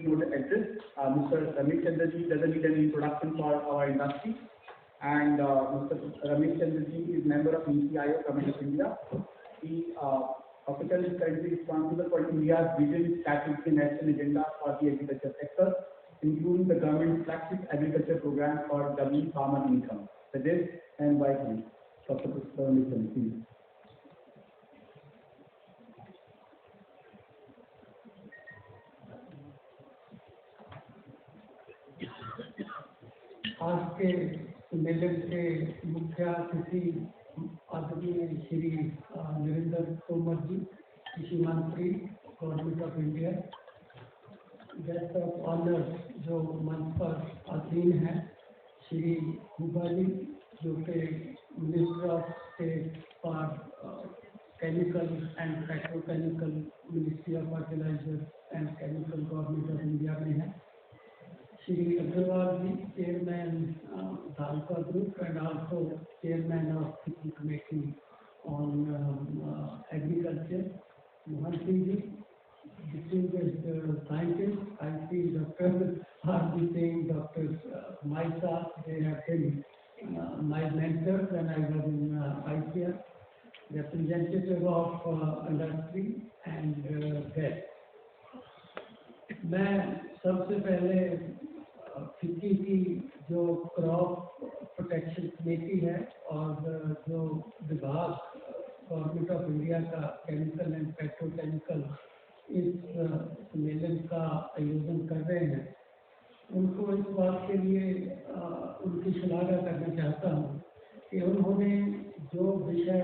noted address. Mr. Ramesh Chandra ji doesn't need any introduction for our industry. And Mr. Ramesh Chandra ji is member of NITI Aayog, Government of India. He officially is currently responsible for India's vision, strategy and national agenda for the agriculture sector, including the government's flagship agriculture program called Doubling Farmer Income. For this, I invite him, Dr. Ramesh Chandra ji. आज के सम्मेलन के मुख्य अतिथि आदरणीय श्री नरेंद्र तोमर जी, कृषि मंत्री, government of India, guest of honour जो मंच पर आसीन हैं, श्री हुबा जी जो कि minister of state for chemical and petrochemical, ministry of fertiliser and chemical, government of India में है, Shri Agarwal ji, Chairman Dhalka Group and also Chairman of the Committee on Agriculture, Mohanty ji, distinguished scientists, I see Dr. R.B. Singh, Dr. Maisa, they have been my mentors when I was in ICF, representative of industry and guests. मैं सबसे पहले FICCI की जो crop protection committee है और जो विभाग government of India का केमिकल एंड पेट्रोकेमिकल इस सम्मेलन का आयोजन कर रहे हैं, उनको इस बात के लिए उनकी श्लाघा करना चाहता हूँ कि उन्होंने जो विषय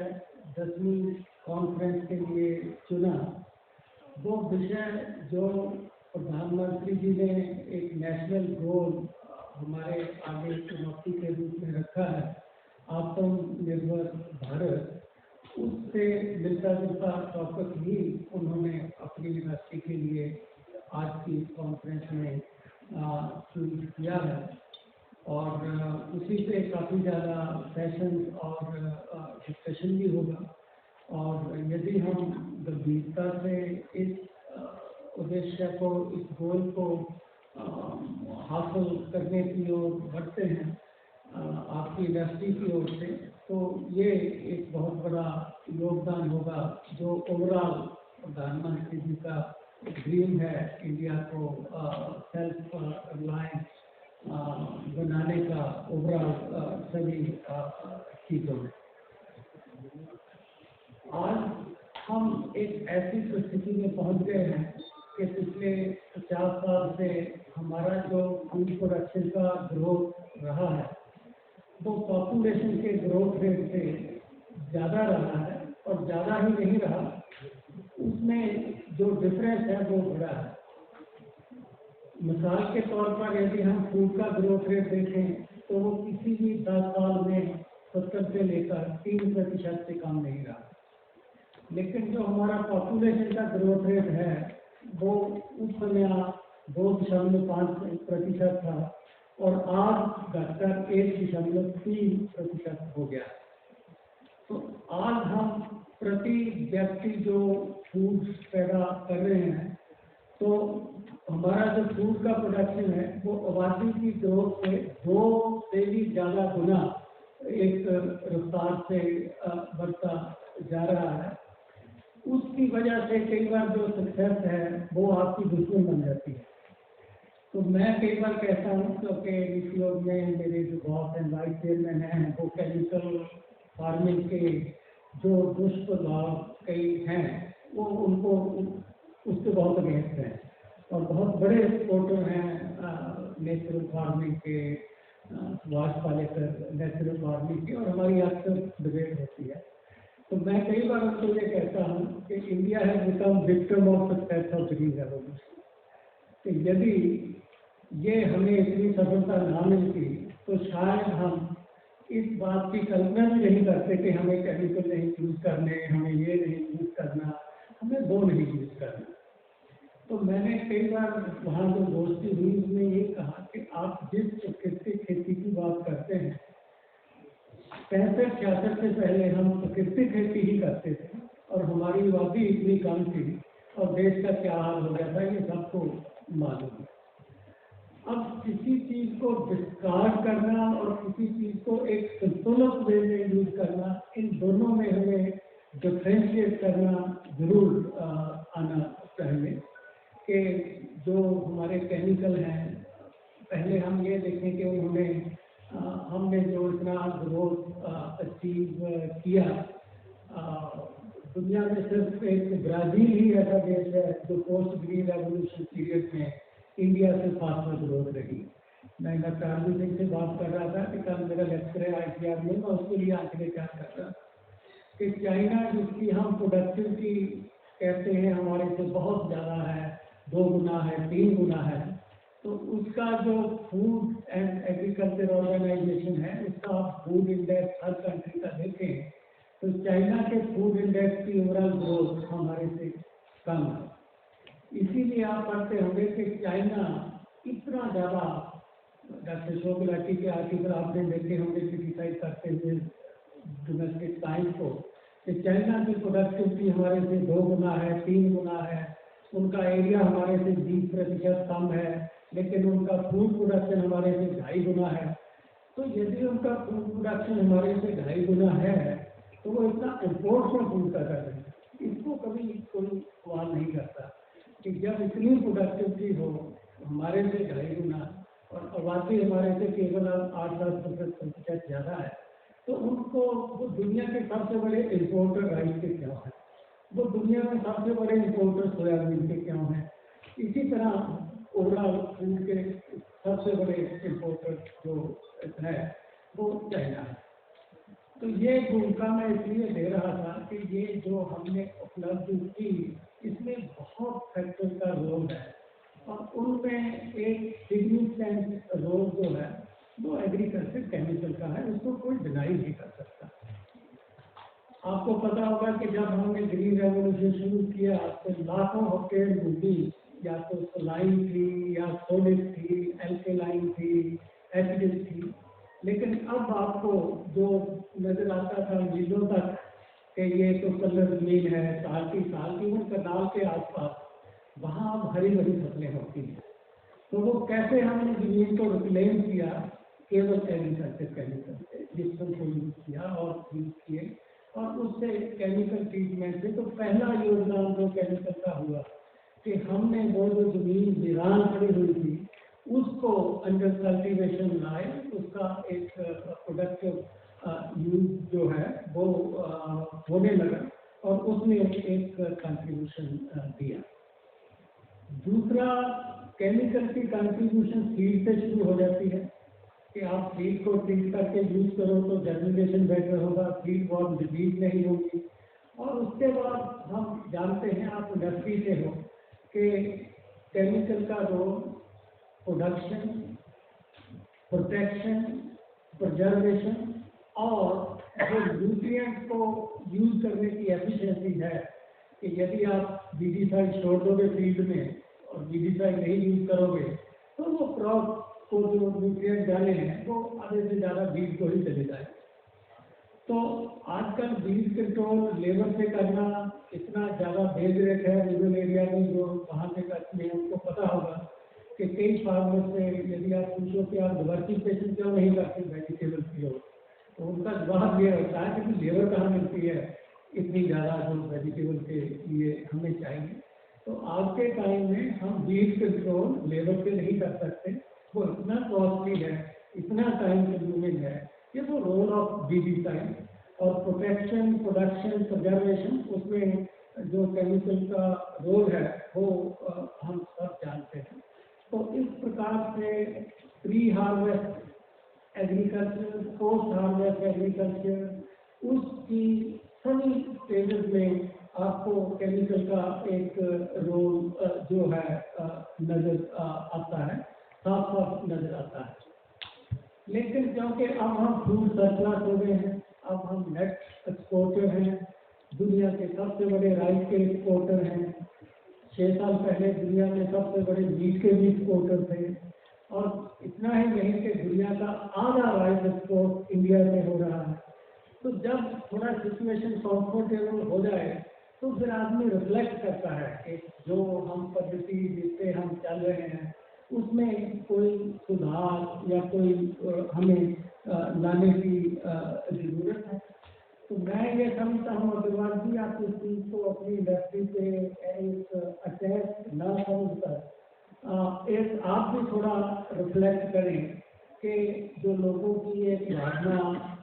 10वीं कॉन्फ्रेंस के लिए चुना, वो विषय जो प्रधानमंत्री जी ने एक नेशनल गोल हमारे आगे चुनौती के रूप में रखा है, आत्मनिर्भर भारत, उससे मिलता जुलता टॉपिक ही उन्होंने अपनी यूनिवर्सिटी के लिए आज की कॉन्फ्रेंस में चूज किया है और उसी से काफ़ी ज़्यादा सेशन और डिस्कशन भी होगा। और यदि हम गंभीरता से इस उद्देश्य को, इस गोल को हासिल करने की ओर बढ़ते हैं आपकी यूनिवर्सिटी की ओर से, तो ये एक बहुत बड़ा योगदान होगा जो ओवरऑल प्रधानमंत्री जी का ड्रीम है, इंडिया को सेल्फ रिलायंस बनाने का ओवरऑल सभी चीज़ों में। आज हम एक ऐसी परिस्थिति में पहुंच गए हैं कि पिछले 50 साल से हमारा जो फूड प्रोडक्शन का ग्रोथ रहा है, वो पॉपुलेशन के ग्रोथ रेट से ज़्यादा रहा है और ज़्यादा ही नहीं रहा, उसमें जो डिफरेंस है वो बड़ा है। मिसाल के तौर पर यदि हम फूड का ग्रोथ रेट देखें तो वो किसी भी 10 साल में 70 से लेकर 3% से कम नहीं रहा, लेकिन जो हमारा पॉपुलेशन का ग्रोथ रेट है वो उस समय 2.5% था और आज घटकर 1.3% हो गया। तो आज हम प्रति व्यक्ति जो फूड पैदा कर रहे हैं, तो हमारा जो फूड का प्रोडक्शन है वो आबादी की ग्रोथ से 2 से भी ज़्यादा गुना एक रफ्तार से बढ़ता जा रहा है। उसकी वजह से कई बार जो सक्सेस है वो आपकी दुश्मन बन जाती है। तो मैं कई बार कहता हूँ क्योंकि इस योग में मेरे जो बॉस एंड वाइस चेयरमैन हैं वो केमिकल फार्मिंग के जो दुष्प्रभाव कई हैं वो उनको उससे बहुत अगेंस्ट हैं और बहुत बड़े सपोर्टर हैं नेचुरल फार्मिंग के, सुभाष पालेकर नेचुरल फार्मिंग के, और हमारी अक्सर डिबेट होती है। तो मैं कई बार उनको ये कहता हूँ कि इंडिया है become victim of success of green revolution. तो यदि ये हमें इतनी सफलता ना मिलती तो शायद हम इस बात की कल्पना भी नहीं करते कि हमें केमिकल नहीं यूज़ करने, हमें ये नहीं यूज़ करना, हमें वो नहीं यूज़ करना। तो मैंने कई बार वहाँ जो गोष्ठी हुई उसमें ये कहा कि आप जिस प्राकृतिक खेती की बात करते हैं, 65-66 से पहले हम प्राकृतिक खेती ही करते थे और हमारी आबादी इतनी कम थी और देश का क्या हाल हो गया था ये सबको मालूम है। चीज को डिस्कार्ड करना और किसी चीज को एक संतुलित वे में यूज करना, इन दोनों में हमें डिफ्रेंशिएट करना जरूर आना चाहिए। कि जो हमारे केमिकल हैं, पहले हम ये देखें कि उन्होंने हमने जो इतना ग्रोथ अचीव किया, दुनिया में सिर्फ एक ब्राजील ही ऐसा देश है जो पोस्ट ग्रीन रेवोल्यूशन पीरियड में इंडिया से फास्टर ग्रोथ रही। मैं डॉक्टर आरबी सिंह से बात कर रहा था कि कल मेरा लेक्चर है ICR में, मैं उसके लिए आंकड़े क्या कर रहा कि चाइना जिसकी हम प्रोडक्टिविटी कहते हैं हमारे से बहुत ज़्यादा है, 2 गुना है, 3 गुना है, तो उसका जो फूड एंड एग्रीकल्चर ऑर्गेनाइजेशन है, उसका आप फूड इंडेक्स हर कंट्री का देखें तो चाइना के फूड इंडेक्स की ओवरऑल ग्रोथ हमारे से कम है। इसीलिए आप पढ़ते होंगे कि चाइना इतना ज़्यादा, डॉक्टर शोकलाटी के आर्टिकल आपने देखे होंगे क्रिटिसाइज करते हुए डोमेस्टिक साइंस को, कि चाइना की प्रोडक्टिविटी हमारे से 2 गुना है, 3 गुना है, उनका एरिया हमारे से 20% कम है, लेकिन उनका फूड प्रोडक्शन हमारे से 2.5 गुना है। तो यदि उनका फूड प्रोडक्शन हमारे से 2.5 गुना है तो वो इतना इम्पोर्ट में फूड कर रहे हैं, इसको कभी कोई सवाल नहीं करता कि जब इतनी प्रोडक्टिविटी हो हमारे से 2.5 गुना और आबादी हमारे से केवल 8-10% ज़्यादा है, तो उनको वो दुनिया के सबसे बड़े इम्पोर्टर राइस के क्यों हैं, वो दुनिया में सबसे बड़े इम्पोर्टर सोयाबीन के क्यों हैं। इसी तरह ओवरऑल फूड के सबसे बड़े इम्पोर्टर जो है वो चाइना है। तो ये भूमिका मैं इसलिए दे रहा था कि ये जो हमने उपलब्धि की, इसमें बहुत फैक्टर का रोल है और उनमें एक सिग्निफिकेंट रोल जो है वो एग्रीकल्चर केमिकल का है, उसको कोई डिनाई नहीं कर सकता। आपको पता होगा कि जब हमने ग्रीन रेवोल्यूशन शुरू किया तो लाखों हेक्टेयर भूमि या तो सलाइन थी या सोलिड थी, एल्केलाइन थी, एसिडिक थी, लेकिन अब आपको जो नजर आता था मीलों तक कि ये तो कलर जमीन है, साल की वो कनाल के आसपास वहाँ अब हरी भरी फसलें होती हैं। तो वो कैसे हमने जमीन को रिक्लेम किया, केवल एग्रीकल्चर केमिकल से जिसको यूज किया और यूज किए और उससे केमिकल ट्रीटमेंट से। तो पहला योगदान जो केमिकल का हुआ कि हमने वो जो जमीन वीरान पड़ी हुई थी उसको अंडर कल्टीवेशन लाए, उसका एक प्रोडक्टिव यूज जो है वो होने लगा और उसने एक कंट्रीब्यूशन दिया। दूसरा, केमिकल की कंट्रीब्यूशन सीड से शुरू हो जाती है कि आप सीड को ट्रीट करके यूज करो तो जर्मिनेशन बेटर होगा, सीड बहुत डिजीज नहीं होगी। और उसके बाद हम जानते हैं, आप इंडस्ट्री से हो, कि केमिकल का रोल प्रोडक्शन, प्रोटेक्शन, प्रिजर्वेशन और जो न्यूट्रिएंट्स को यूज करने की एफिशिएंसी है कि यदि आप वीडिसाइड छोड़ दोगे फील्ड में और वीडिसाइड नहीं यूज करोगे तो वो क्रॉप को जो न्यूट्रिएंट डाले हैं वो आधे से ज़्यादा बीज को ही चले जाए। तो आजकल बीज कंट्रोल लेबर से करना इतना ज़्यादा बेज रेट है रूरल एरिया में, जो वहाँ से करते हैं उनको पता होगा कि कई फार्मर से यदि आप पूछो कि आप डिवर्सिफिकेशन क्यों नहीं करते वेजिटेबल की ओर, तो उनका जवाब ये होता है कि लेबर कहाँ मिलती है इतनी ज़्यादा जो वेजिटेबल के लिए हमें चाहिए। तो आज के टाइम में हम बीज कंट्रोल लेबर से नहीं कर सकते, वो इतना कॉस्टली है, इतना टाइम कंज्यूमिंग है कि वो रोल ऑफ बीजीसाइड और प्रोटेक्शन, प्रोडक्शन, प्रिजर्वेशन, उसमें जो केमिकल का रोल है वो हम सब जानते हैं। तो इस प्रकार से pre harvest agriculture, post harvest agriculture, उसकी सभी स्टेजेस में आपको केमिकल का एक रोल जो है नजर आता है, साफ साफ नजर आता है। लेकिन क्योंकि अब हम फूड सरप्लस हो गए हैं, अब हम नेट एक्सपोर्टर हैं, दुनिया के सबसे बड़े राइस के एक्सपोर्टर हैं। 6 साल पहले दुनिया में सबसे बड़े मीट के भी एक्सपोर्टर थे और इतना ही नहीं कि दुनिया का आधा राइस एक्सपोर्ट इंडिया से हो रहा है। तो जब थोड़ा सिचुएशन कंफर्टेबल हो जाए तो फिर आदमी रिफ्लेक्ट करता है कि जो हम पद्धति जिससे हम चल रहे हैं उसमें कोई सुधार या कोई हमें लाने की ज़रूरत है। तो मैं ये समझता हूँ अग्रवाल जी, आप इस चीज़ को अपनी इंडस्ट्री से एक अटैच न समझकर एक आप भी थोड़ा रिफ्लेक्ट करें कि जो लोगों की एक भावना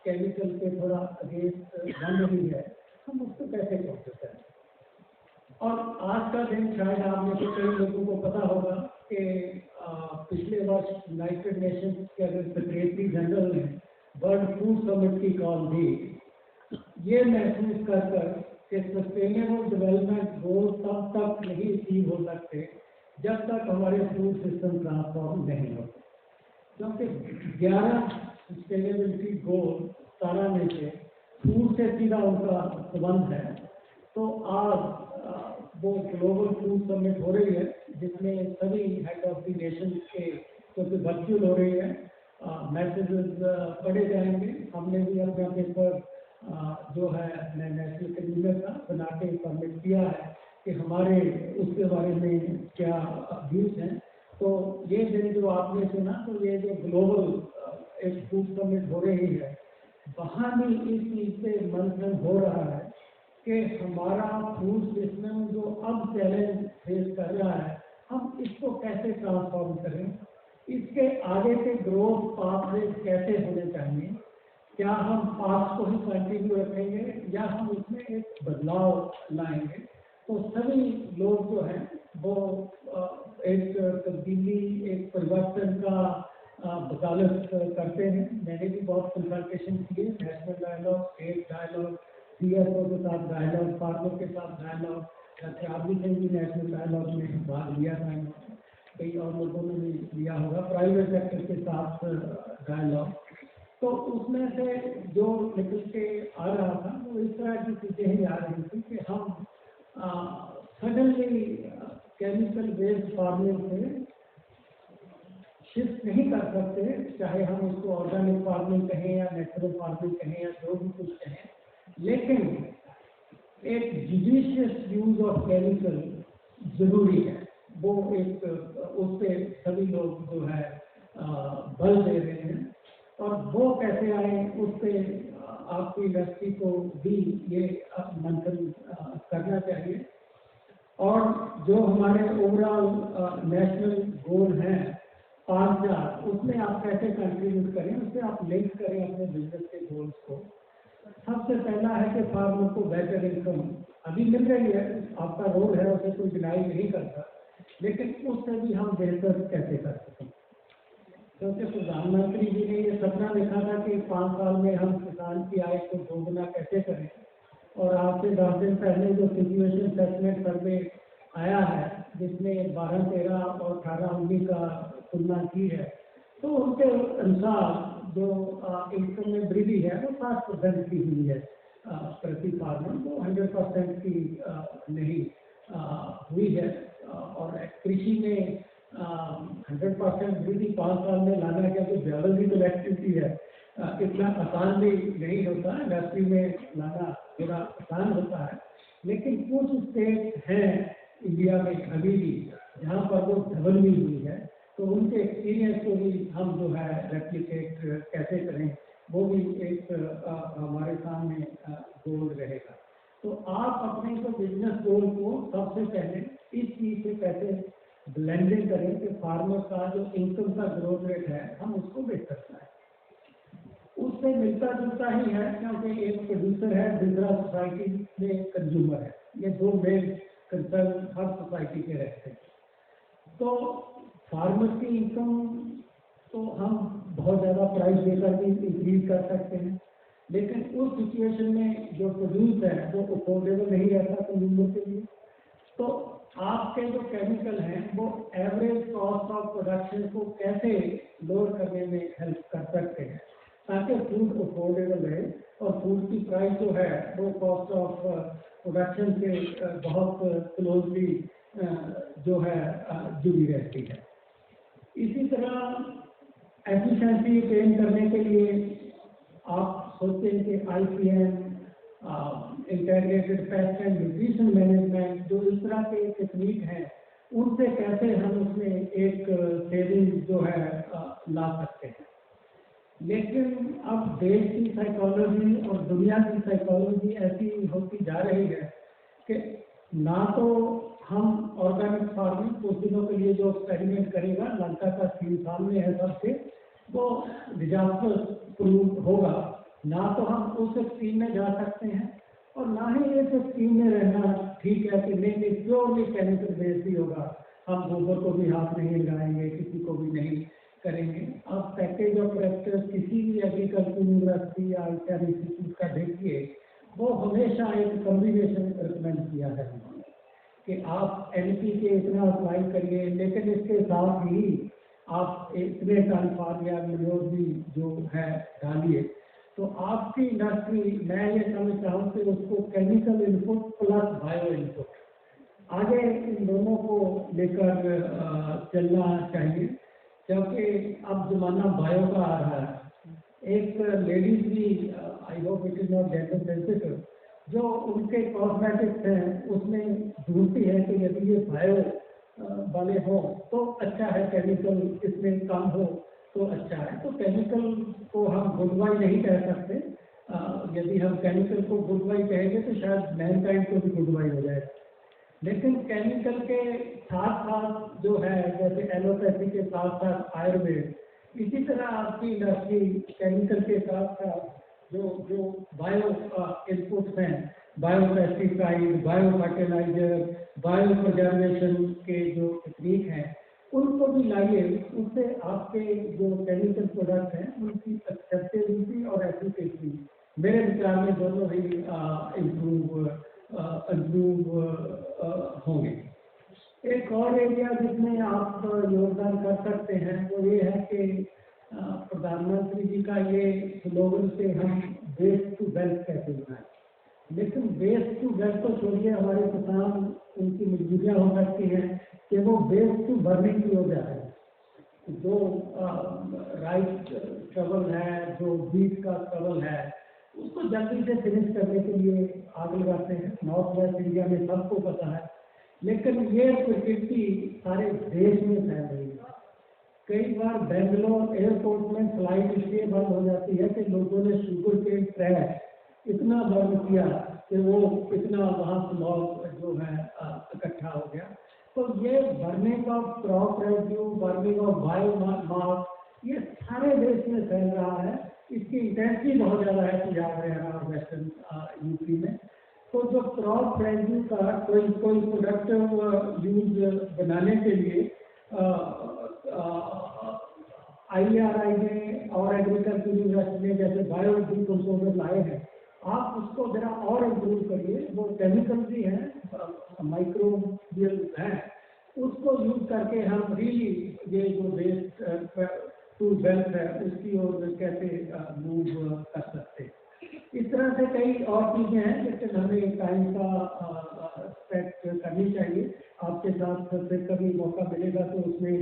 केमिकल के थोड़ा अगेंस्ट बन रही है, हम उसको कैसे पहुँच करें। और आज का दिन शायद आप में से कई लोगों को पता होगा कि पिछले वर्ष यूनाइटेड नेशंस के अगर सेक्रेटरी जनरल ने वर्ल्ड फूड समिट की कॉल दी, ये महसूस कर कि सस्टेनेबल डेवलपमेंट गोल तब तक नहीं अचीव हो सकते जब तक हमारे फूड सिस्टम ट्रांसफॉर्म नहीं होते, क्योंकि 11 सस्टेनेबिलिटी गोल 17 में से फूड से सीधा उनका संबंध है। तो आज वो ग्लोबल फूड समिट हो रही है जिसमें सभी हेड ऑफ द नेशन के, क्योंकि वर्चुअल हो रही है, मैसेजेस पढ़े जाएंगे। हमने भी अपना पेपर जो है नेशनल कन्वीनर का बना के सबमिट किया है कि हमारे उसके बारे में क्या व्यूज हैं। तो ये दिन जो आपने सुना, तो ये जो ग्लोबल एक फूड समिट हो रही है, वहाँ भी इस चीज़ से मंथन हो रहा है कि हमारा फूड सिस्टम जो अब चैलेंज फेस कर रहा है, हम इसको कैसे ट्रांसफॉर्म करें, इसके आगे के ग्रोथ पाथवे कैसे होने चाहिए, क्या हम पास्ट को ही कंटिन्यू रखेंगे या हम उसमें एक बदलाव लाएंगे। तो सभी लोग जो हैं वो एक तब्दीली, एक परिवर्तन का वकालत करते हैं। मैंने भी बहुत कंसल्टेशन किए, national dialogue, state dialogue, CSO के साथ डायलॉग, फार्मर के साथ डायलॉग, आप भी नेशनल डायलॉग में भाग लिया था, कई और लोगों ने भी लिया होगा, प्राइवेट सेक्टर के साथ डायलॉग। तो उसमें से जो निकल के आ रहा था वो इस तरह की चीज़ें ही आ रही थी कि हम सडनली केमिकल बेस्ड फार्मिंग से शिफ्ट नहीं कर सकते, चाहे हम उसको ऑर्गेनिक फार्मिंग कहें या नेचुरल फार्मिंग कहें या जो भी कुछ कहें, लेकिन एक जुडिशियस यूज ऑफ केमिकल जरूरी है। वो एक उस पर सभी लोग जो है बल दे रहे हैं, और वो कैसे आए उस पर आपकी इंडस्ट्री को भी ये मंथन करना चाहिए। और जो हमारे ओवरऑल नेशनल गोल हैं 5,000, उसमें आप कैसे कंट्रीब्यूट करें, उससे आप लिंक करें अपने बिजनेस के गोल्स को। सबसे पहला है कि फार्मर को बेटर इनकम अभी मिल रही है, आपका रोल है, उसे कोई डिनाई नहीं करता, लेकिन उससे भी हम बेहतर कैसे कर सकें। क्योंकि प्रधानमंत्री जी ने ये सपना देखा था कि 5 साल में हम किसान की आय को दोगुना कैसे करें, और आज से 10 दिन पहले जो सिचुएशन असेसमेंट सर्वे आया है जिसमें 12, 13 और 18, 19 का तुलना की है, तो उनके अनुसार जो इनकम में वृद्धि है वो 7% की हुई है प्रति फार्मर, तो 100% की नहीं हुई है। और कृषि में 100% वृद्धि 5 साल में लाना, क्या कोई ज्यादा एक्टिविटी है, इतना आसान भी नहीं होता, इंडस्ट्री में लाना थोड़ा आसान होता है। लेकिन कुछ स्टेट हैं इंडिया में अभी भी जहाँ पर वो डबल भी हुई है, तो उनके एक्सपीरियंस को भी हम जो है रेप्लिकेट कैसे करें, वो भी एक हमारे सामने गोल रहेगा। तो आप अपने को बिजनेस गोल को सबसे पहले इस चीज़ से कैसे ब्लेंडिंग करें कि फार्मर का जो इनकम का ग्रोथ रेट है हम उसको बेच सकता है। उससे मिलता जुलता ही है, क्योंकि एक प्रोड्यूसर है, दूसरा सोसाइटी में कंज्यूमर है, ये दो मेन कंसर्न हर सोसाइटी के रहते हैं। तो फार्मर की इनकम तो हम बहुत ज़्यादा प्राइस देकर भी इंक्रीज कर सकते हैं, लेकिन उस सिचुएशन में जो प्रोड्यूस है वो अफोर्डेबल नहीं रहता कंज्यूमर के लिए। तो आपके जो केमिकल हैं वो एवरेज कॉस्ट ऑफ प्रोडक्शन को कैसे लोअर करने में हेल्प कर सकते हैं ताकि फूड अफोर्डेबल रहे, और फूड की प्राइस जो है वो कॉस्ट ऑफ प्रोडक्शन से बहुत क्लोजली जो है जुड़ी रहती है। इसी तरह एफिशिएंसी अटेन करने के लिए आप सोचते हैं कि IPM, integrated pest and nutrition management, जो इस तरह के टेक्निक हैं उनसे कैसे हम उसमें एक ला सकते हैं। लेकिन अब देश की साइकोलॉजी और दुनिया की साइकोलॉजी ऐसी होती जा रही है कि ना तो हम ऑर्गेनिक फार्मिंग कुछ दिनों के लिए जो एक्सपेरिमेंट करेगा, लंका का सीन सामने है सबसे, वो डिजास्टर प्रूव होगा, ना तो हम उस स्कीम में जा सकते हैं और ना ही इस स्कीम में रहना ठीक है कि नहीं प्योरली केमिकल बेस्ड ही होगा, हम गोबर को भी हाथ नहीं लगाएंगे, किसी को भी नहीं करेंगे। अब पैकेज ऑफ प्रैक्टिस किसी भी एग्रीकल्चर यूनिवर्सिटी या इंस्टीट्यूट का देखिए, वो हमेशा एक कॉम्बिनेशन रिकमेंड किया है कि आप NPK इतना अप्लाई करिए, लेकिन इसके साथ ही आप इतने टन खाद या मैन्योर भी जो है डालिए। तो आपकी इंडस्ट्री, मैं ये समझता हूँ कि उसको chemical input plus bio input, आगे इन दोनों को लेकर चलना चाहिए, क्योंकि अब जमाना बायो का आ रहा है। एक लेडीज भी, I hope it is not gender sensitive, जो उनके कॉस्मेटिक्स हैं उसमें ढूंढती है कि यदि ये बायो वाले हो तो अच्छा है, केमिकल इसमें कम हो तो अच्छा है। तो केमिकल को हम गुड बाय नहीं कह सकते, यदि हम केमिकल को गुड बाय कहेंगे तो शायद मैनकाइंड को भी गुड बाय हो जाए। लेकिन केमिकल के साथ साथ जो है, जैसे एलोपैथी के साथ साथ आयुर्वेद, इसी तरह आपकी इंडस्ट्री केमिकल के साथ साथ जो बायो इनपुट्स हैं, bio pesticide, bio fertiliser, bio preservation के जो टेक्निक हैं, उनको भी लाइए। उससे आपके जो केमिकल प्रोडक्ट हैं उनकी एक्सेप्टेबिलिटी और एफिकेसी मेरे विचार में दोनों ही इम्प्रूव होंगे। एक और एरिया जिसमें आप योगदान कर सकते हैं वो ये है कि प्रधानमंत्री जी का ये स्लोगन से हम वेस्ट टू वेल्थ कैसे बनाएं। लेकिन वेस्ट टू वेल्थ तो छोड़िए, हमारे किसान, उनकी मजबूरियाँ हो सकती हैं कि वो वेस्ट टू बर्निंग की हो जा रहे हैं। जो राइस ट्रबल है, जो बीट का ट्रबल है, उसको जल्दी से फिनिश करने के लिए आग लगाते हैं। नॉर्थ वेस्ट इंडिया में सबको पता है, लेकिन ये प्रकृति सारे देश में फैल रही है। कई बार बेंगलोर एयरपोर्ट में फ्लाइट इसलिए बंद हो जाती है कि लोगों ने शुगर केन ट्रैश इतना बंद किया कि वो इतना वहाँ स्मॉग जो है इकट्ठा हो गया। तो ये burning of crop residue, burning of biomass, ये सारे देश में फैल रहा है। इसकी इंटेंसिटी बहुत ज़्यादा है पंजाब, हरियाणा और वेस्टर्न यूपी में। तो जो क्रॉप रेजिड्यू का कोई प्रोडक्टिव यूज बनाने के लिए IRI ने और एग्रीकल्चर यूनिवर्सिटी ने जैसे बायो डिकम्पोजर लाए हैं, आप उसको जरा और इम्प्रूव करिए। वो केमिकल भी हैं, माइक्रोबियल हैं, उसको यूज करके हम रियली ये जो वेस्ट टू वेल्थ है उसकी ओर कैसे मूव कर सकते हैं। इस तरह से कई और चीज़ें हैं, लेकिन हमें टाइम का रिस्पेक्ट करनी चाहिए। आपके साथ फिर कभी मौका मिलेगा तो उसमें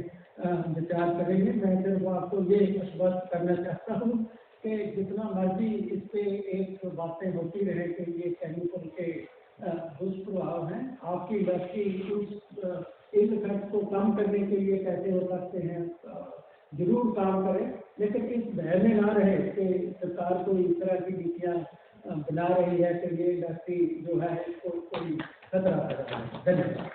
विचार करेंगे। मैं सिर्फ आपको ये आश्वस्त करना चाहता हूँ कि जितना मर्जी इस पे एक बातें होती रहे कि ये केमिकल के दुष्प्रभाव हैं, आपकी इंडस्ट्री उस इन इफेक्ट को कम करने के लिए कैसे हो सकते हैं जरूर काम करें, लेकिन इस भय में ना रहे कि सरकार को इस तरह की नीतियाँ बना रही है कि ये इंडस्ट्री जो है इसको कोई खतरा कर रहा है। धन्यवाद।